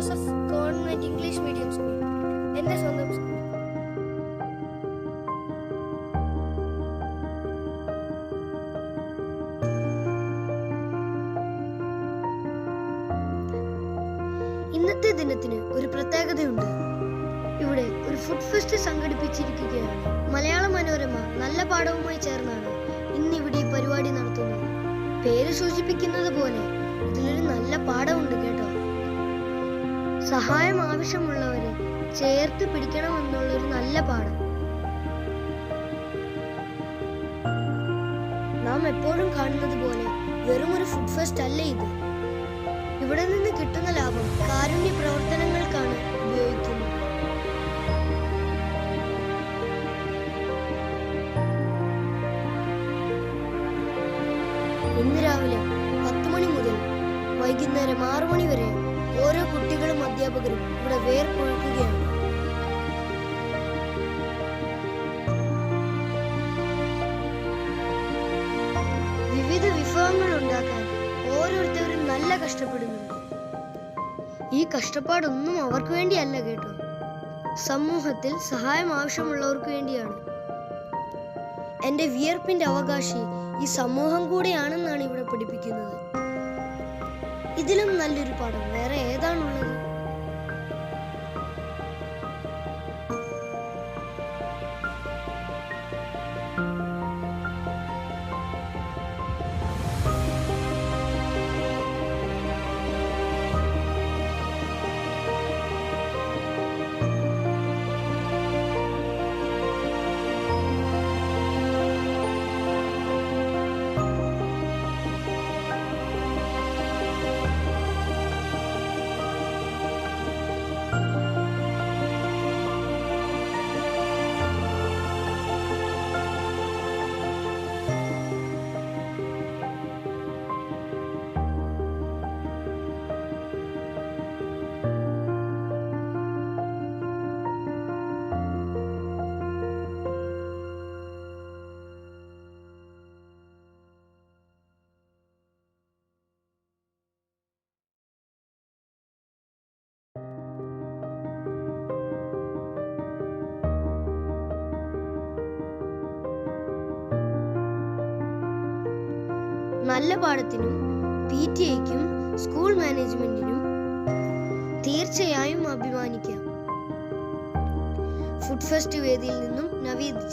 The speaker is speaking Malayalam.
Joseph government English medium school, എൻ്റെ സ്വന്തം സ്കൂൾ. ഇന്നത്തെ ദിനത്തിന് ഒരു പ്രത്യേകതയുണ്ട്. ഇവിടെ ഒരു ഫുഡ് ഫെസ്റ്റ് സംഘടിപ്പിച്ചിരിക്കുകയാണ്. മലയാള മനോരമ നല്ല പാഠവുമായി ചേർന്നാണ് ഇന്നിവിടെ ഈ പരിപാടി നടത്തുന്നത്. പേര് സൂചിപ്പിക്കുന്നത് പോലെ ഇതിലൊരു നല്ല പാഠമുണ്ട് കേട്ടോ. സഹായം ആവശ്യമുള്ളവരെ ചേർത്ത് പിടിക്കണമെന്നുള്ളൊരു നല്ല പാഠം. നാം എപ്പോഴും കാണുന്നത് പോലെ വെറും ഒരു ഫുഡ് ഫെസ്റ്റ് അല്ല ഇത്. ഇവിടെ നിന്ന് കിട്ടുന്ന ലാഭം കാരുണ്യ പ്രവർത്തനങ്ങൾക്കാണ് ഉപയോഗിക്കുന്നത്. ഇന്ന് രാവിലെ 10 മണി മുതൽ വൈകുന്നേരം 6 മണി വരെ ഓരോ കുട്ടികളും അധ്യാപകരും ഇവിടെ വേർപ്പൊഴുക്കുകയാണ്. വിവിധ വിഭവങ്ങൾ ഉണ്ടാക്കാൻ ഓരോരുത്തരും നല്ല കഷ്ടപ്പെടുന്നുണ്ട്. ഈ കഷ്ടപ്പാടൊന്നും അവർക്ക് വേണ്ടിയല്ല കേട്ടോ, സമൂഹത്തിൽ സഹായം ആവശ്യമുള്ളവർക്ക് വേണ്ടിയാണ്. എന്റെ വിയർപ്പിന്റെ അവകാശി ഈ സമൂഹം കൂടെയാണെന്നാണ് ഇവിടെ പഠിപ്പിക്കുന്നത്. ഇതിലും നല്ലൊരു പാഠം വേറെ ഏതാണുള്ളത്? നല്ല പാഠത്തിനും PTA-ക്കും സ്കൂൾ മാനേജ്മെന്റിനും തീർച്ചയായും അഭിമാനിക്കാം. ഫുഡ് ഫെസ്റ്റ് വേദിയിൽ നിന്നും നവീദ്.